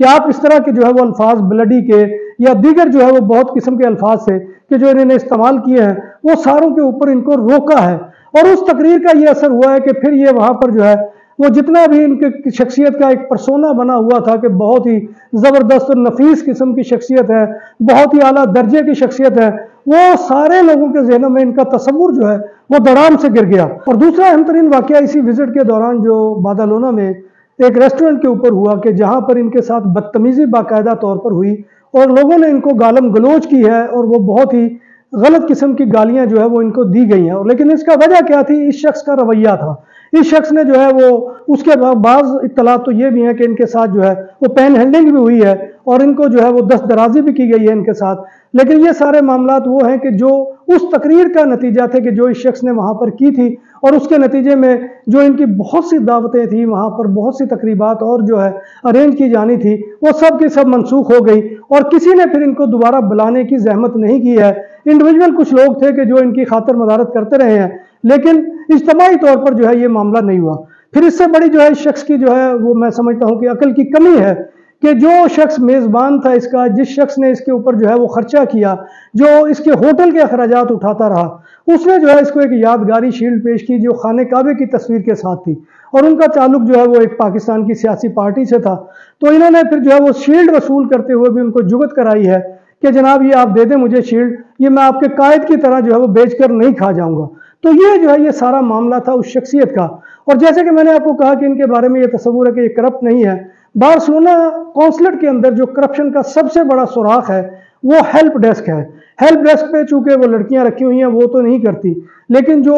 کہ آپ اس طرح کے جو ہے وہ الفاظ بلڈی کے یا دیگر جو ہے وہ بہت قسم کے الفاظ سے کہ جو انہوں نے استعمال کیے ہیں وہ ساروں کے اوپر ان کو روکا ہے، اور اس تقریر کا یہ اثر ہوا ہے کہ پھر یہ وہاں پر جو ہے وہ جتنا بھی ان کی شخصیت کا ایک پرسونا بنا ہوا تھا کہ بہت ہی زبردست اور نفیس قسم کی شخصیت ہے، بہت ہی اعلیٰ درجے کی شخصیت ہے، وہ سارے لوگوں کے ذہنوں میں ان کا تصور جو ہے وہ دڑام سے گر گیا۔ اور دوسرا اہم ترین واقعہ اسی وزٹ کے دوران جو بادالونہ میں ایک ریسٹورنٹ کے اوپر ہوا کہ جہاں پر ان کے ساتھ بدتمیزی باقاعدہ طور پر ہوئی اور لوگوں نے ان کو گالم گلوچ کی ہے، اور وہ بہت ہی غلط قسم کی گالیاں جو ہے وہ ان کو دی گئی ہیں، اور لیکن اس کا وجہ کیا تھی؟ اس شخص کا رویہ تھا۔ اس شخص نے جو ہے وہ اس کے بعض اطلاعات تو یہ بھی ہیں کہ ان کے ساتھ جو ہے وہ پین ہینڈلنگ بھی ہوئی ہے اور ان کو جو ہے وہ دست درازی بھی کی گئی ہے ان کے ساتھ، لیکن یہ سارے معاملات وہ ہیں کہ جو اس تقریر کا نتیجہ تھے کہ جو اس شخص نے وہاں پر کی تھی، اور اس کے نتیجے میں جو ان کی بہت سی دعوتیں تھیں وہاں پر، بہت سی تقریبات اور جو ہے ارینج کی جانی تھی، وہ سب کی سب منسوخ ہو گئی، اور کسی نے پھر ان کو دوبارہ بلانے کی زحمت نہیں کی ہے۔ انڈیویجول کچھ لوگ تھے کہ جو ان کی خاطر مدارت کرتے رہے ہیں، لیکن اجتماعی طور پر جو ہے یہ معاملہ نہیں ہوا۔ پھر اس سے بڑی جو ہے اس شخص کی جو ہے وہ میں سمجھتا ہوں کہ عقل کی کمی ہے کہ جو شخص میزبان تھا اس کا، جس شخص نے اس کے اوپر جو ہے وہ خرچہ کیا، جو اس کے ہوٹل کے اخراجات اٹھاتا رہا، اس نے جو ہے اس کو ایک یادگاری شیلڈ پیش کی جو خانہ کعبے کی تصویر کے ساتھ تھی، اور ان کا تعلق جو ہے وہ ایک پاکستان کی سیاسی پارٹی سے تھا۔ تو انہوں نے پھر جو ہے وہ شیلڈ وصول کرتے ہوئے بھی ان کو جگت کرائی ہے کہ جناب یہ آپ دے دیں مجھے شیلڈ، یہ میں آپ کے قائد کی طرح جو ہے وہ بیچ کر نہیں کھا جاؤں گا۔ تو یہ جو ہے یہ سارا معاملہ تھا اس شخصیت کا، اور جیسے کہ میں نے آپ کو کہا کہ ان کے بارے میں یہ تصور ہے کہ یہ کرپٹ نہیں ہے۔ بارسلونا کونسلٹ کے اندر جو کرپشن کا سب سے بڑا سوراخ ہے وہ ہیلپ ڈیسک ہے۔ ہیلپ ڈیسک پہ چونکہ وہ لڑکیاں رکھی ہوئی ہیں وہ تو نہیں کرتی، لیکن جو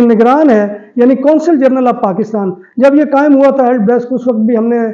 نگران ہے یعنی کونسل جنرل آف پاکستان، جب یہ قائم ہوا تھا ہیلپ ڈیسک، اس وقت بھی ہم نے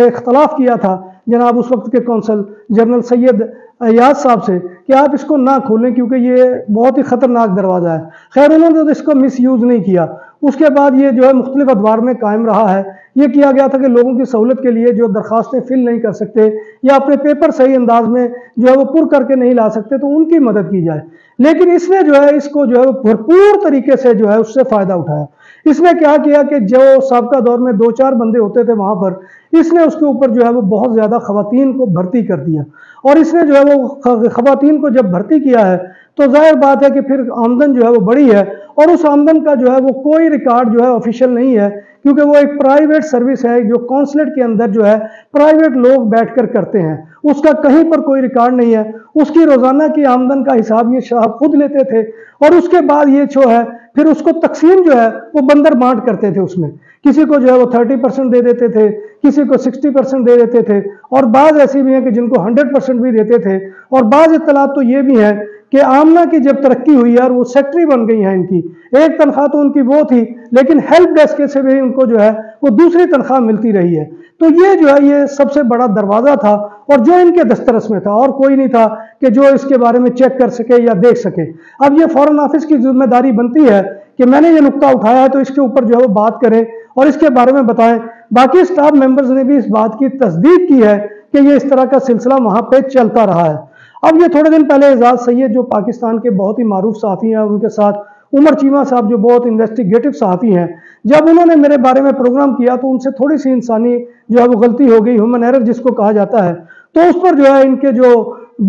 اختلاف کیا تھا جناب اس وقت کے کونسل جنرل سید ایاز صاحب سے کہ آپ اس کو نہ کھولیں کیونکہ یہ بہت ہی خطرناک دروازہ ہے۔ خیر انہوں نے تو اس کو مس یوز نہیں کیا۔ اس کے بعد یہ جو ہے مختلف ادوار میں قائم رہا ہے۔ یہ کیا گیا تھا کہ لوگوں کی سہولت کے لیے جو درخواستیں فل نہیں کر سکتے یا اپنے پیپر صحیح انداز میں جو ہے وہ پر کر کے نہیں لا سکتے تو ان کی مدد کی جائے، لیکن اس نے جو ہے اس کو جو ہے بھرپور طریقے سے جو ہے اس سے فائدہ اٹھایا۔ اس نے کیا کیا کہ جو سابقہ دور میں 2-4 بندے ہوتے تھے وہاں پر، اس نے اس کے اوپر جو ہے وہ بہت زیادہ خواتین کو بھرتی کر دیا، اور اس نے جو ہے وہ خواتین کو جب بھرتی کیا ہے تو ظاہر بات ہے کہ پھر آمدن جو ہے وہ بڑی ہے، اور اس آمدن کا جو ہے وہ کوئی ریکارڈ جو ہے آفیشیل نہیں ہے کیونکہ وہ ایک پرائیویٹ سروس ہے جو کونسلیٹ کے اندر جو ہے پرائیویٹ لوگ بیٹھ کر کرتے ہیں، اس کا کہیں پر کوئی ریکارڈ نہیں ہے۔ اس کی روزانہ کی آمدن کا حساب یہ صاحب خود لیتے تھے، اور اس کے بعد یہ جو ہے پھر اس کو تقسیم جو ہے وہ بندر بانٹ کرتے تھے، اس میں کسی کو جو ہے وہ 30% دے دیتے تھے، کسی کو 60% دے دیتے تھے، اور بعض ایسی بھی ہیں کہ جن کو 100% بھی دیتے تھے، اور بعض اطلاعات تو یہ بھی ہیں کہ آمنہ کی جب ترقی ہوئی ہے اور وہ سیکٹری بن گئی ہیں، ان کی ایک تنخواہ تو ان کی وہ تھی لیکن ہیلپ ڈیسک سے بھی ان کو جو ہے وہ دوسری تنخواہ ملتی رہی ہے۔ تو یہ جو ہے یہ سب سے بڑا دروازہ تھا، اور جو ان کے دسترس میں تھا، اور کوئی نہیں تھا کہ جو اس کے بارے میں چیک کر سکے یا دیکھ سکے۔ اب یہ فارن آفس کی ذمہ داری بنتی ہے کہ میں نے یہ نقطہ اٹھایا ہے تو اس کے اوپر جو ہے وہ بات کریں اور اس کے بارے میں بتائیں۔ باقی سٹاف ممبرز نے بھی اس بات کی تصدیق کی ہے کہ یہ اس طرح کا سلسلہ وہاں پہ چلتا رہا ہے۔ اب یہ تھوڑے دن پہلے اعزاز سید جو پاکستان کے بہت ہی معروف صحافی ہیں، ان کے ساتھ عمر چیمہ صاحب جو بہت انویسٹیگیٹو صحافی ہیں، جب انہوں نے میرے بارے میں پروگرام کیا تو ان سے تھوڑی سی انسانی جو ہے وہ غلطی ہو گئی، ہیومن ایرر جس کو کہا جاتا ہے، تو اس پر جو ہے ان کے جو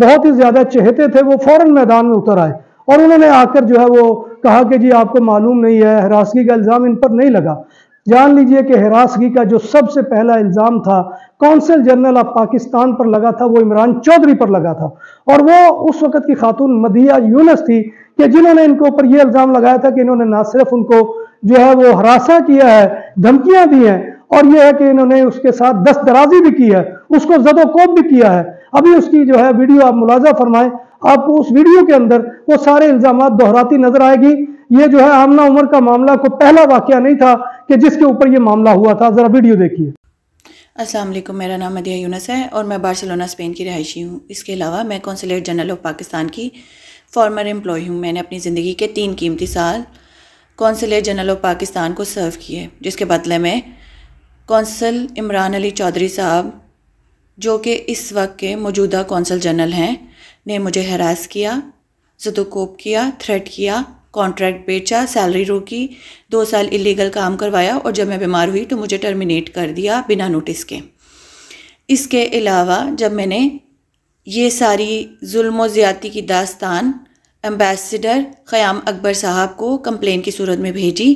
بہت ہی زیادہ چہتے تھے وہ فوراً میدان میں اتر آئے، اور انہوں نے آ کر جو ہے وہ کہا کہ جی آپ کو معلوم نہیں ہے، ہراسگی کا الزام ان پر نہیں لگا۔ جان لیجئے کہ ہراسگی کا جو سب سے پہلا الزام تھا کونسل جنرل آف پاکستان پر لگا تھا، وہ عمران چودھری پر لگا تھا، اور وہ اس وقت کی خاتون مدیحہ یونس تھی کہ جنہوں نے ان کے اوپر یہ الزام لگایا تھا کہ انہوں نے نہ صرف ان کو جو ہے وہ ہراساں کیا ہے، دھمکیاں دی ہیں، اور یہ ہے کہ انہوں نے اس کے ساتھ دست درازی بھی کی ہے، اس کو زد و کوب بھی کیا ہے۔ ابھی اس کی جو ہے ویڈیو آپ ملاحظہ فرمائیں، آپ کو اس ویڈیو کے اندر وہ سارے الزامات دہراتی نظر آئے گی۔ یہ جو ہے آمنہ عمر کا معاملہ کو پہلا واقعہ نہیں تھا کہ جس کے اوپر یہ معاملہ ہوا تھا۔ ذرا ویڈیو دیکھیے۔ السلام علیکم، میرا نام مدیحہ یونس ہے اور میں بارسلونا اسپین کی رہائشی ہوں۔ اس کے علاوہ میں کونسلیٹ جنرل آف پاکستان کی فارمر امپلائی ہوں۔ میں نے اپنی زندگی کے 3 قیمتی سال کونسلیٹ جنرل آف پاکستان کو سرو کیے، جس کے بدلے میں کونسل عمران علی چودھری صاحب جو کہ اس وقت کے موجودہ کونسل جنرل ہیں نے مجھے ہراس کیا، زد و کوب کیا، تھریٹ کیا، کانٹریکٹ بیچا، سیلری روکی، 2 سال الیگل کام کروایا، اور جب میں بیمار ہوئی تو مجھے ٹرمینیٹ کر دیا بنا نوٹس کے۔ اس کے علاوہ جب میں نے یہ ساری ظلم و زیادتی کی داستان ایمبیسڈر قیام اکبر صاحب کو کمپلین کی صورت میں بھیجی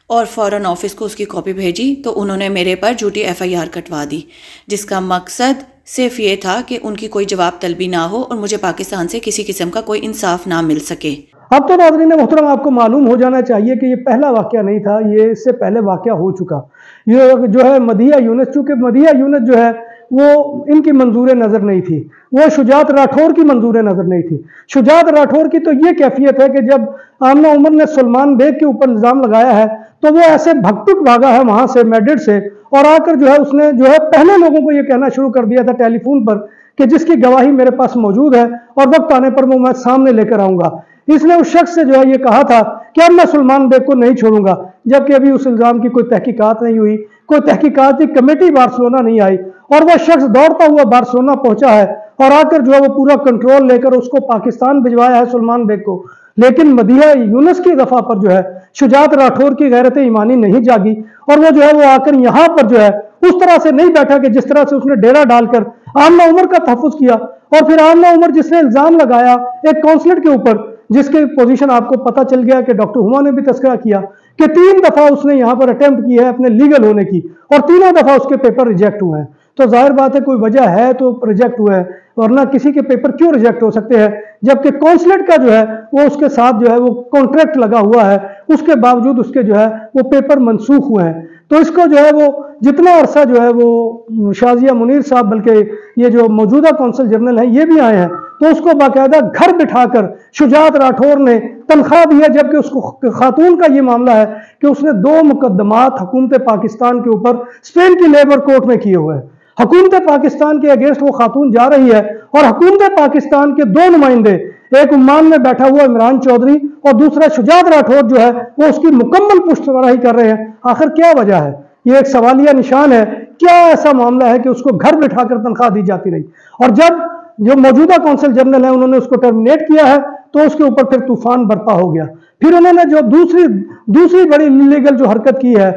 اور فورن آفس کو اس کی کاپی بھیجی تو انہوں نے میرے پر جھوٹی FIR کٹوا دی، جس کا مقصد صرف یہ تھا کہ ان کی کوئی جواب طلبی نہ ہو اور مجھے پاکستان سے کسی قسم کا کوئی انصاف نہ مل سکے۔ اب تو ناظرین محترم آپ کو معلوم ہو جانا چاہیے کہ یہ پہلا واقعہ نہیں تھا، یہ اس سے پہلے واقعہ ہو چکا۔ یہ جو ہے مدیحہ یونس، چونکہ مدیحہ یونس جو ہے وہ ان کی منظور نظر نہیں تھی، وہ شجاعت راٹھور کی منظور نظر نہیں تھی۔ شجاعت راٹھور کی تو یہ کیفیت ہے کہ جب آمنہ عمر نے سلمان بیگ کے اوپر الزام لگایا ہے تو وہ ایسے بھگتک بھاگا ہے وہاں سے میڈرڈ سے، اور آ کر جو ہے اس نے جو ہے پہلے لوگوں کو یہ کہنا شروع کر دیا تھا ٹیلی فون پر کہ جس کی گواہی میرے پاس موجود ہے اور وقت آنے پر وہ میں سامنے لے کر آؤں گا۔ اس نے اس شخص سے جو ہے یہ کہا تھا کہ اب میں سلمان بیگ کو نہیں چھوڑوں گا، جبکہ ابھی اس الزام کی کوئی تحقیقات نہیں ہوئی، کوئی تحقیقاتی کمیٹی بارسلونا نہیں آئی، اور وہ شخص دوڑتا ہوا بارسلونا پہنچا ہے اور آ کر جو ہے وہ پورا کنٹرول لے کر اس کو پاکستان بھجوایا ہے سلمان بیگ کو۔ لیکن مدیحہ یونس کی دفعہ پر جو ہے شجاعت راٹھور کی غیرت ایمانی نہیں جاگی، اور وہ جو ہے وہ آ کر یہاں پر جو ہے اس طرح سے نہیں بیٹھا کہ جس طرح سے اس نے ڈیرا ڈال کر آمنہ عمر کا تحفظ کیا، اور پھر آمنہ عمر جس نے الزام لگایا ایک کونسلر کے اوپر، جس کی پوزیشن آپ کو پتہ چل گیا کہ ڈاکٹر ہما نے بھی تذکرہ کیا کہ 3 دفعہ اس نے یہاں پر اٹیمپٹ کی ہے اپنے لیگل ہونے کی، اور تینوں دفعہ اس کے پیپر ریجیکٹ ہوئے ہیں۔ تو ظاہر بات ہے کوئی وجہ ہے تو ریجیکٹ ہوئے ہیں، ورنہ کسی کے پیپر کیوں ریجیکٹ ہو سکتے ہیں، جبکہ کونسلیٹ کا جو ہے وہ اس کے ساتھ جو ہے وہ کانٹریکٹ لگا ہوا ہے، اس کے باوجود اس کے جو ہے وہ پیپر منسوخ ہوئے ہیں۔ تو اس کو جو ہے وہ جتنا عرصہ جو ہے وہ شازیہ منیر صاحب، بلکہ یہ جو موجودہ کونسل جنرل ہیں یہ بھی آئے ہیں، تو اس کو باقاعدہ گھر بٹھا کر شجاعت راٹھور نے تنخواہ دی ہے، جبکہ اس کو خاتون کا یہ معاملہ ہے کہ اس نے 2 مقدمات حکومت پاکستان کے اوپر اسپین کی لیبر کورٹ میں کیے ہوئے ہیں۔ حکومت پاکستان کے اگینسٹ وہ خاتون جا رہی ہے، اور حکومت پاکستان کے 2 نمائندے، ایک عمان میں بیٹھا ہوا عمران چودھری اور دوسرا شجاعت راٹھور جو ہے وہ اس کی مکمل پشت پناہی کر رہے ہیں۔ آخر کیا وجہ ہے؟ یہ ایک سوالیہ نشان ہے، کیا ایسا معاملہ ہے کہ اس کو گھر بٹھا کر تنخواہ دی جاتی رہی، اور جب جو موجودہ کونسل جنرل ہیں انہوں نے اس کو ٹرمینیٹ کیا ہے تو اس کے اوپر پھر طوفان برپا ہو گیا۔ پھر انہوں نے جو دوسری بڑی لیگل جو حرکت کی ہے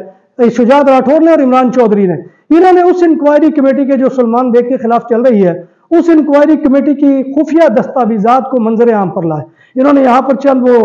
شجاعت راٹھور نے اور عمران چودھری نے، انہوں نے اس انکوائری کمیٹی کے جو سلمان بیگ کے خلاف چل رہی ہے اس انکوائری کمیٹی کی خفیہ دستاویزات کو منظر عام پر لائے۔ انہوں نے یہاں پر چند وہ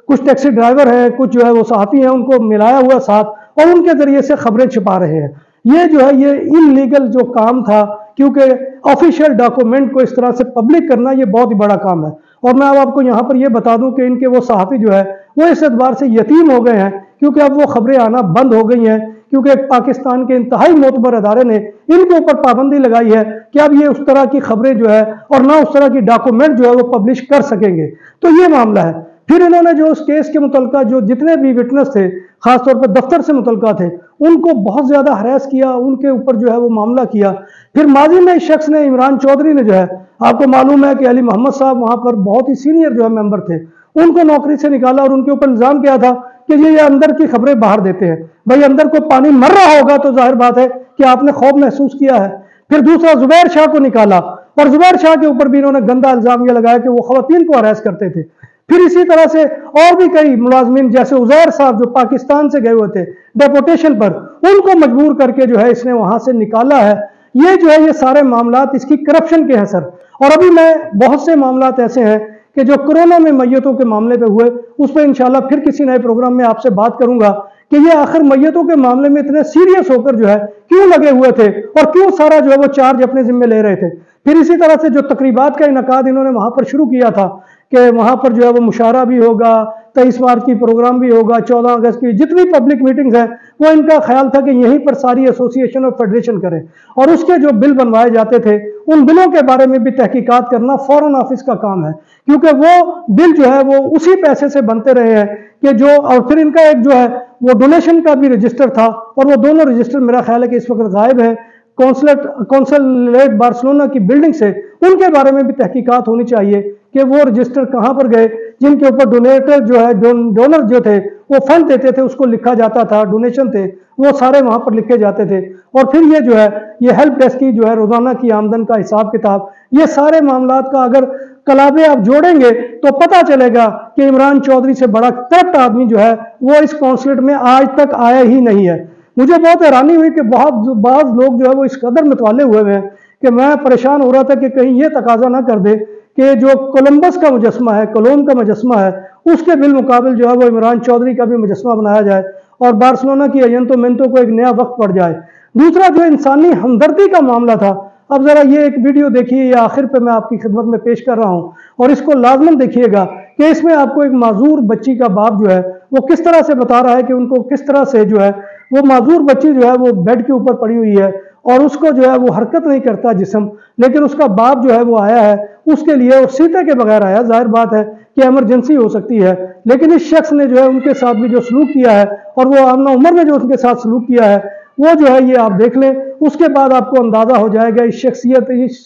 کچھ ٹیکسی ڈرائیور ہیں، کچھ جو ہے وہ صحافی ہیں، ان کو ملایا ہوا ساتھ، اور ان کے ذریعے سے خبریں چھپا رہے ہیں۔ یہ جو ہے یہ انلیگل جو کام تھا، کیونکہ آفیشیل ڈاکومنٹ کو اس طرح سے پبلک کرنا یہ بہت ہی بڑا کام ہے۔ اور میں اب آپ کو یہاں پر یہ بتا دوں کہ ان کے وہ صحافی جو ہے وہ اس اعتبار سے یتیم ہو گئے ہیں کیونکہ اب وہ خبریں آنا بند ہو گئی ہیں، کیونکہ پاکستان کے انتہائی معتبر ادارے نے ان کے اوپر پابندی لگائی ہے کہ اب یہ اس طرح کی خبریں جو ہے اور نہ اس طرح کی ڈاکومنٹ جو ہے وہ پبلش کر سکیں گے۔ تو یہ معاملہ ہے۔ پھر انہوں نے جو اس کیس کے متعلقہ جو جتنے بھی وٹنس تھے، خاص طور پر دفتر سے متعلقہ تھے، ان کو بہت زیادہ ہراس کیا، ان کے اوپر جو ہے وہ معاملہ کیا۔ پھر ماضی میں اس شخص نے، عمران چودھری نے جو ہے، آپ کو معلوم ہے کہ علی محمد صاحب وہاں پر بہت ہی سینئر جو ہے ممبر تھے، ان کو نوکری سے نکالا اور ان کے اوپر الزام کیا تھا کہ یہ اندر کی خبریں باہر دیتے ہیں۔ بھائی اندر کو پانی مر رہا ہوگا تو ظاہر بات ہے کہ آپ نے خوف محسوس کیا ہے۔ پھر دوسرا زبیر شاہ کو نکالا، اور زبیر شاہ کے اوپر بھی انہوں نے گندا الزام یہ لگایا کہ وہ خواتین کو ہراس کرتے تھے۔ پھر اسی طرح سے اور بھی کئی ملازمین جیسے عزیر صاحب جو پاکستان سے گئے ہوئے تھے ڈیپوٹیشن پر، ان کو مجبور کر کے جو ہے اس نے وہاں سے نکالا ہے۔ یہ جو ہے یہ سارے معاملات اس کی کرپشن کے ہیں سر۔ اور ابھی میں بہت سے معاملات ایسے ہیں کہ جو کورونا میں میتوں کے معاملے پہ ہوئے، اس پہ انشاءاللہ پھر کسی نئے پروگرام میں آپ سے بات کروں گا کہ یہ آخر میتوں کے معاملے میں اتنے سیریس ہو کر جو ہے کیوں لگے ہوئے تھے اور کیوں سارا جو ہے وہ چارج اپنے ذمہ لے رہے تھے۔ پھر اسی طرح سے جو تقریبات کا انعقاد انہوں نے وہاں پر شروع کیا تھا کہ وہاں پر جو ہے وہ مشاعرہ بھی ہوگا، 23 مارچ کی پروگرام بھی ہوگا، 14 اگست کی جتنی پبلک میٹنگز ہیں، وہ ان کا خیال تھا کہ یہیں پر ساری ایسوسی ایشن اور فیڈریشن کریں، اور اس کے جو بل بنوائے جاتے تھے ان بلوں کے بارے میں بھی تحقیقات کرنا فورن آفس کا کام ہے، کیونکہ وہ بل جو ہے وہ اسی پیسے سے بنتے رہے ہیں کہ جو، اور پھر ان کا ایک جو ہے وہ ڈونیشن کا بھی رجسٹر تھا، اور وہ دونوں رجسٹر میرا خیال ہے کہ اس وقت غائب ہیں کونسلیٹ بارسلونا کی بلڈنگ سے۔ ان کے بارے میں بھی تحقیقات ہونی چاہیے کہ وہ رجسٹر کہاں پر گئے جن کے اوپر ڈونیٹر جو ہے ڈونر جو تھے وہ فنڈ دیتے تھے، اس کو لکھا جاتا تھا، ڈونیشن تھے وہ سارے وہاں پر لکھے جاتے تھے۔ اور پھر یہ جو ہے یہ ہیلپ ڈیسک کی جو ہے روزانہ کی آمدن کا حساب کتاب، یہ سارے معاملات کا اگر کلابے آپ جوڑیں گے تو پتہ چلے گا کہ عمران چودھری سے بڑا کرپٹ آدمی جو ہے وہ اس کونسلیٹ میں آج تک آیا ہی نہیں ہے۔ مجھے بہت حیرانی ہوئی کہ بعض لوگ جو ہے وہ اس قدر متوالے ہوئے ہیں کہ میں پریشان ہو رہا تھا کہ کہیں یہ تقاضا نہ کر دے کہ جو کولمبس کا مجسمہ ہے، کولون کا مجسمہ ہے، اس کے بالمقابل جو ہے وہ عمران چودھری کا بھی مجسمہ بنایا جائے اور بارسلونا کی ایجنٹو مینٹو کو ایک نیا وقت پڑ جائے۔ دوسرا جو انسانی ہمدردی کا معاملہ تھا، اب ذرا یہ ایک ویڈیو دیکھیے، یہ آخر پہ میں آپ کی خدمت میں پیش کر رہا ہوں اور اس کو لازماً دیکھیے گا کہ اس میں آپ کو ایک معذور بچی کا باپ جو ہے وہ کس طرح سے بتا رہا ہے کہ ان کو کس طرح سے جو ہے وہ معذور بچی جو ہے وہ بیڈ کے اوپر پڑی ہوئی ہے اور اس کو جو ہے وہ حرکت نہیں کرتا جسم، لیکن اس کا باپ جو ہے وہ آیا ہے اس کے لیے اور سیتے کے بغیر آیا۔ ظاہر بات ہے کہ ایمرجنسی ہو سکتی ہے، لیکن اس شخص نے جو ہے ان کے ساتھ بھی جو سلوک کیا ہے اور وہ آمنہ عمر نے جو ان کے ساتھ سلوک کیا ہے وہ جو ہے یہ آپ دیکھ لیں، اس کے بعد آپ کو اندازہ ہو جائے گا اس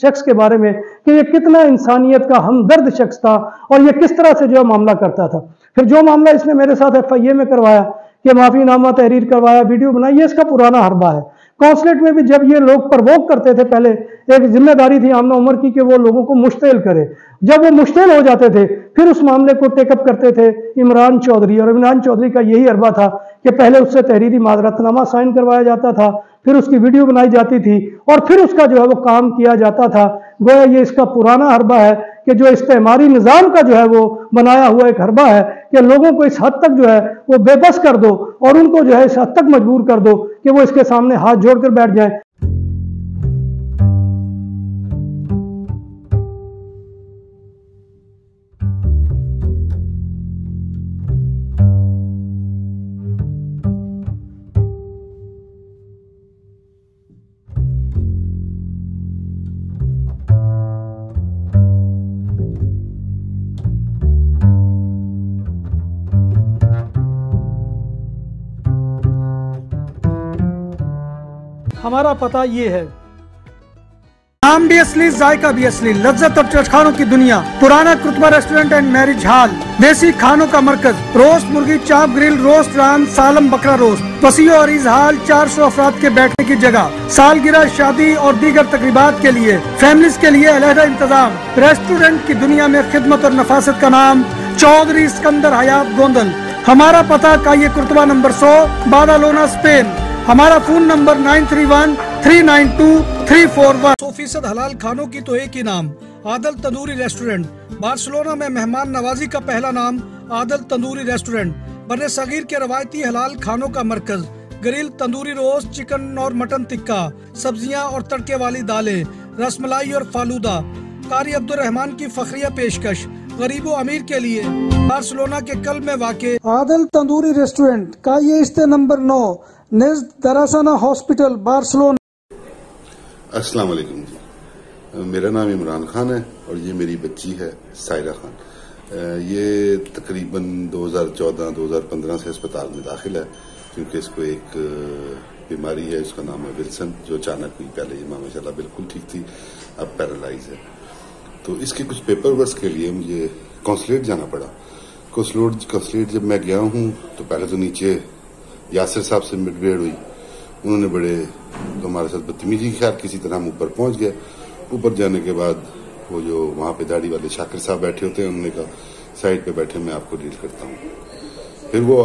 شخص کے بارے میں کہ یہ کتنا انسانیت کا ہمدرد شخص تھا اور یہ کس طرح سے جو ہے معاملہ کرتا تھا۔ پھر جو معاملہ اس نے میرے ساتھ FIA میں کروایا کہ معافی نامہ تحریر کروایا، ویڈیو بنائی، یہ اس کا پرانا حربہ ہے۔ کونسلیٹ میں بھی جب یہ لوگ پرووک کرتے تھے، پہلے ایک ذمہ داری تھی آمنہ عمر کی کہ وہ لوگوں کو مشتعل کرے، جب وہ مشتعل ہو جاتے تھے پھر اس معاملے کو ٹیک اپ کرتے تھے عمران چودھری، اور عمران چودھری کا یہی حربہ تھا کہ پہلے اس سے تحریری معذرت نامہ سائن کروایا جاتا تھا، پھر اس کی ویڈیو بنائی جاتی تھی اور پھر اس کا جو ہے وہ کام کیا جاتا تھا۔ گویا یہ اس کا پرانا حربہ ہے کہ جو استعماری نظام کا جو ہے وہ بنایا ہوا ایک حربہ ہے کہ لوگوں کو اس حد تک جو ہے وہ بے بس کر دو اور ان کو جو ہے اس حد تک مجبور کر دو کہ وہ اس کے سامنے ہاتھ جوڑ کر بیٹھ جائیں۔ ہمارا پتہ یہ ہے، نام بھی اصلی، ذائقہ بھی اصلی، لذت اور چٹخانوں کی دنیا، پرانا کرتبہ ریسٹورنٹ اینڈ میرج ہال، دیسی کھانوں کا مرکز، روسٹ مرغی، چاپ گرل، روسٹ ران، سالم بکرا روسٹ، وسیع اور عریض ہال، 400 افراد کے بیٹھنے کی جگہ، سالگرہ، شادی اور دیگر تقریبات کے لیے، فیملیز کے لیے علیحدہ انتظام۔ ریسٹورنٹ کی دنیا میں خدمت اور نفاست کا نام چودھری اسکندر حیات گوندل۔ ہمارا پتہ کائیے کرتبہ نمبر 100، بادالونا، اسپین۔ ہمارا فون نمبر 9313923341۔ 100% حلال کھانوں کی تو ایک ہی نام، عادل تندوری ریسٹورنٹ۔ بارسلونا میں مہمان نوازی کا پہلا نام عادل تندوری ریسٹورنٹ، بر صغیر کے روایتی حلال کھانوں کا مرکز، گرل، تندوری روسٹ، چکن اور مٹن ٹکا، سبزیاں اور تڑکے والی دالیں، رس ملائی اور فالودہ۔ قاری عبدالرحمان کی فخریہ پیشکش غریب و امیر کے لیے، بارسلونا کے قلب میں واقع عادل تندوری ریسٹورنٹ، کائیے استے نمبر 9، نزد دراسانہ ہاسپٹل، بارسلونا۔ السلام علیکم جی، میرا نام عمران خان ہے اور یہ میری بچی ہے سائرہ خان۔ یہ تقریباً 2014-2015 سے اسپتال میں داخل ہے کیونکہ اس کو ایک بیماری ہے، اس کا نام ہے ولسن، جو اچانک ہوئی۔ پہلے یہ ماشاءاللہ بالکل ٹھیک تھی، اب پیرالائز ہے۔ تو اس کے کچھ پیپر ورکس کے لیے مجھے کونسلیٹ جانا پڑا۔ کونسلیٹ جب میں گیا ہوں تو پہلے تو نیچے یاسر صاحب سے مڈ ویڈ ہوئی، انہوں نے بڑے ہمارے ساتھ بدتمیزی، خیر کسی طرح ہم اوپر پہنچ گئے۔ اوپر جانے کے بعد وہ جو وہاں پہ داڑھی والے شاکر صاحب بیٹھے ہوتے ہیں، انہوں نے کہا سائڈ پہ بیٹھے، میں آپ کو ڈیل کرتا ہوں۔ پھر وہ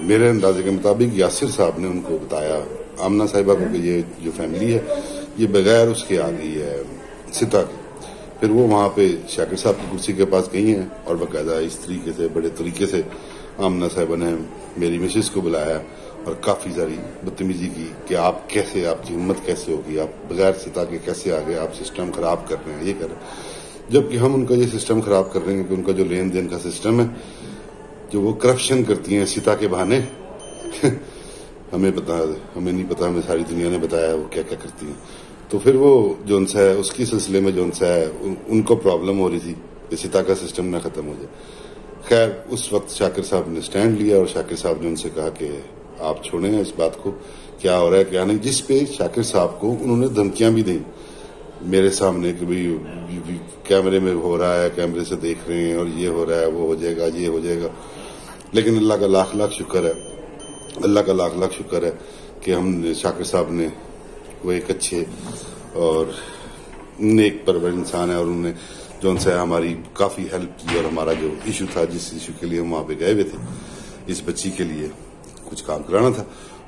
میرے اندازے کے مطابق یاسر صاحب نے ان کو بتایا، آمنہ صاحبہ کو، کہ یہ جو فیملی ہے یہ بغیر اس کے آ گئی ہے ستا کے۔ پھر وہ وہاں پہ شاکر صاحب کی کرسی کے پاس گئی ہیں اور باقاعدہ اس طریقے سے، بڑے طریقے سے آمنہ صاحبہ نے میری مسز کو بلایا اور کافی ساری بدتمیزی کی کہ آپ کیسے، آپ کی ہمت کیسے ہوگی، آپ بغیر ستا کے کیسے آگے، آپ سسٹم خراب کر رہے ہیں، یہ کر رہے ہیں۔ جبکہ ہم ان کا یہ سسٹم خراب کر رہے ہیں کہ ان کا جو لین دین کا سسٹم ہے، جو وہ کرپشن کرتی ہیں ستا کے بہانے ہمیں نہیں پتا، ہمیں ساری دنیا نے بتایا وہ کیا کیا کرتی ہیں۔ تو پھر وہ جو ان سے ہے اس کی سلسلے میں جو ان سے ہے ان کو پرابلم ہو رہی تھی کہ ستا کا سسٹم نہ ختم ہو جائے۔ خیر اس وقت شاکر صاحب نے سٹینڈ لیا اور شاکر صاحب نے ان سے کہا کہ آپ چھوڑیں اس بات کو، کیا ہو رہا ہے کیا نہیں، جس پہ شاکر صاحب کو انہوں نے دھمکیاں بھی دیں میرے سامنے کہ بھئی کیمرے میں ہو رہا ہے، کیمرے سے دیکھ رہے ہیں اور یہ ہو رہا ہے، وہ ہو جائے گا، یہ ہو جائے گا۔ لیکن اللہ کا لاکھ لاکھ شکر ہے، اللہ کا لاکھ لاکھ شکر ہے کہ ہم نے شاکر صاحب نے، وہ ایک اچھے اور نیک پرور انسان ہے اور انہوں نے جو ان سے ہماری کافی ہیلپ کی، اور ہمارا جو ایشو تھا، جس ایشو کے لیے ہم وہاں پہ گئے ہوئے تھے، اس بچی کے لیے کچھ کام کرانا تھا،